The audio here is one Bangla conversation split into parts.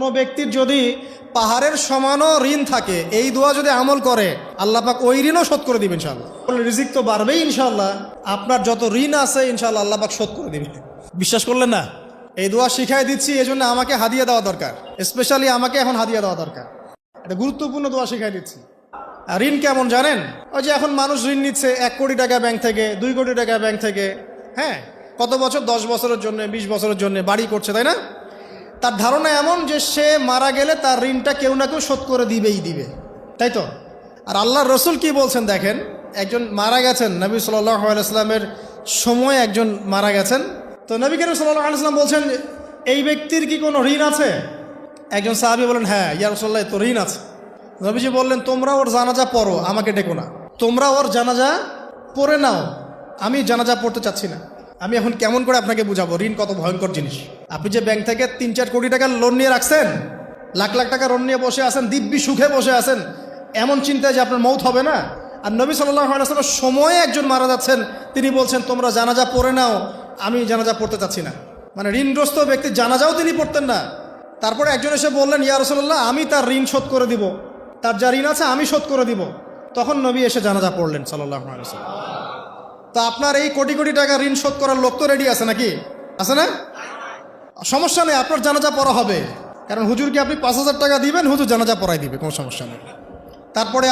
কোনো ব্যক্তির যদি পাহাড়ের সমানও ঋণ থাকে, এই দোয়া যদি আমল করে আল্লাহ পাক ওই ঋণও শোধ করে দিবেন ইনশাআল্লাহ। রিজিক তো বাড়বেই ইনশাআল্লাহ, আপনার যত ঋণ আছে ইনশাআল্লাহ আল্লাহ পাক শোধ করে দিবেন। বিশ্বাস করলেন না? এই দোয়া শিখাই দিচ্ছি, এই জন্য আমাকে হাদিয়া দেওয়া দরকার, স্পেশালি আমাকে এখন হাদিয়া দেওয়া দরকার। এটা গুরুত্বপূর্ণ দোয়া শিখাই দিচ্ছি। আর ঋণ কেমন জানেন? ওই যে এখন মানুষ ঋণ নিচ্ছে 1 কোটি টাকা ব্যাংক থেকে, 2 কোটি টাকা ব্যাংক থেকে, হ্যাঁ, কত বছর, 10 বছরের জন্য, 20 বছরের জন্য বাড়ি করছে, তাই না? তার ধারণা এমন যে সে মারা গেলে তার ঋণটা কেউ না কেউ শোধ করে দিবে, তাই তো? আর আল্লাহর রসুল কি বলছেন দেখেন, একজন মারা গেছেন, নবী সাল্লাল্লাহু আলাইহি ওয়াসাল্লামের সময় একজন মারা গেছেন। তো নবী করিম সাল্লাল্লাহু আলাইহি ওয়াসাল্লাম বলছেন, এই ব্যক্তির কি কোনো ঋণ আছে? একজন সাহাবী বলেন, হ্যাঁ ইয়া রাসূলুল্লাহ, তো ঋণ আছে। নবীজি বললেন, তোমরা ওর জানাজা পড়ো, আমাকে ডেকো না। তোমরা ওর জানাজা পড়ে নাও, আমি জানাজা পড়তে চাচ্ছি না। আমি এখন কেমন করে আপনাকে বুঝাবো ঋণ কত ভয়ঙ্কর জিনিস। আপনি যে ব্যাংক থেকে 3-4 কোটি টাকার লোন নিয়ে রাখছেন, লাখ লাখ টাকা লোন নিয়ে বসে আছেন, দিব্যি সুখে বসে আছেন, এমন চিন্তায় যে আপনার মৌত হবে না। আর নবী সাল্লাল্লাহু আলাইহি ওয়াসাল্লাম সময়ে একজন মারা যাচ্ছেন, তিনি বলছেন তোমরা জানাজা পড়ে নাও, আমি জানাজা পড়তে চাচ্ছি না। মানে ঋণগ্রস্ত ব্যক্তির জানাজাও তিনি পড়তেন না। তারপরে একজন এসে বললেন, ইয়া রাসূলুল্লাহ, আমি তার ঋণ শোধ করে দিব, তার যা ঋণ আছে আমি শোধ করে দিব। তখন নবী এসে জানাজা পড়লেন সাল্লাল্লাহু আলাইহি ওয়াসাল্লাম। তা আপনার এই কোটি কোটি টাকা ঋণ শোধ করার লোক তো রেডি আছে নাকি? আছে না? সমস্যা নেই, আপনার জানাজা পড়া হবে। কারণ হুজুরকে আপনি 5,000 টাকা দিবেন, হুজুর জানাজা পড়াই দিবে, কোনো সমস্যা নেই। তারপরে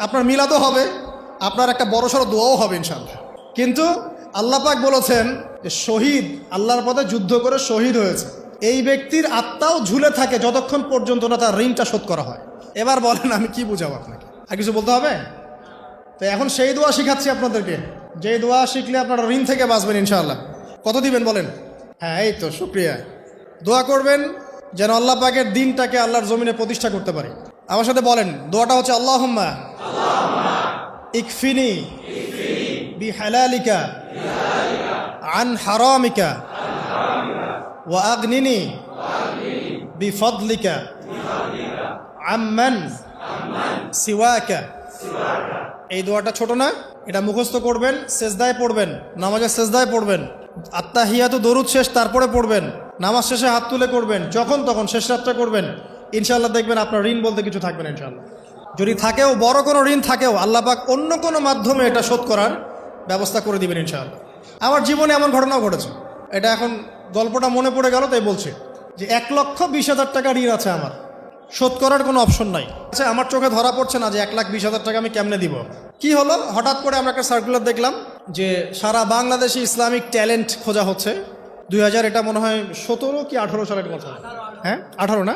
আপনার মিলাদও হবে, আপনার একটা বড়সড় দোয়াও হবে ইনশাআল্লাহ। কিন্তু আল্লাহ পাক বলেছেন যে শহীদ, আল্লাহর পথে যুদ্ধ করে শহীদ হয়েছে, এই ব্যক্তির আত্মাও ঝুলে থাকে যতক্ষণ পর্যন্ত না তার ঋণটা শোধ করা হয়। এবার বলেন আমি কি বুঝাবো আপনাকে? আর কিছু বলতে হবে? তো এখন সেই দোয়া শিখাচ্ছি আপনাদেরকে, যে দোয়া শিখলে আপনারা ঋণ থেকে বাঁচবেন ইনশাআল্লাহ। কত দিবেন বলেন? হ্যাঁ, এই তো, শুকরিয়া। দোয়া করবেন যেন আল্লাহ পাকের দিনটাকে আল্লাহর জমিনে প্রতিষ্ঠা করতে পারি। আমার সাথে বলেন, দোয়াটা হচ্ছে আল্লাহুম্মা ইকফিনি বিহালালিকা আন হারামিকা ওয়া আগনিনি বিফদলিকা আম্মান সিওয়াকা। এই দোয়াটা ছোট না, এটা মুখস্থ করবেন, সেজদায় পড়বেন, নামাজের সেজদায় পড়বেন, আত্তাহিয়াতু দরুদ শেষ তারপরে পড়বেন, নামাজ শেষে হাত তুলে করবেন, যখন তখন শেষ রাতটা করবেন। ইনশাআল্লাহ দেখবেন আপনার ঋণ বলতে কিছু থাকবে না ইনশাআল্লাহ। যদি থাকেও, বড় কোনো ঋণ থাকেও, আল্লাহ পাক অন্য কোনো মাধ্যমে এটা শোধ করার ব্যবস্থা করে দিবেন ইনশাআল্লাহ। আমার জীবনে এমন ঘটনাও ঘটেছে, এটা এখন গল্পটা মনে পড়ে গেল তাই বলছি, যে 1,20,000 টাকা ঋণ আছে আমার, শোধ করার কোনো অপশন নাই। আচ্ছা, আমার চোখে ধরা পড়ছে না যে 1,20,000 টাকা আমি কেমনে দিব। কি হলো, হঠাৎ করে আমরা একটা সার্কুলার দেখলাম যে সারা বাংলাদেশে ইসলামিক ট্যালেন্ট খোঁজা হচ্ছে। 2000, এটা মনে হয় 17 কি 18 সালের কথা, হ্যাঁ 18 না?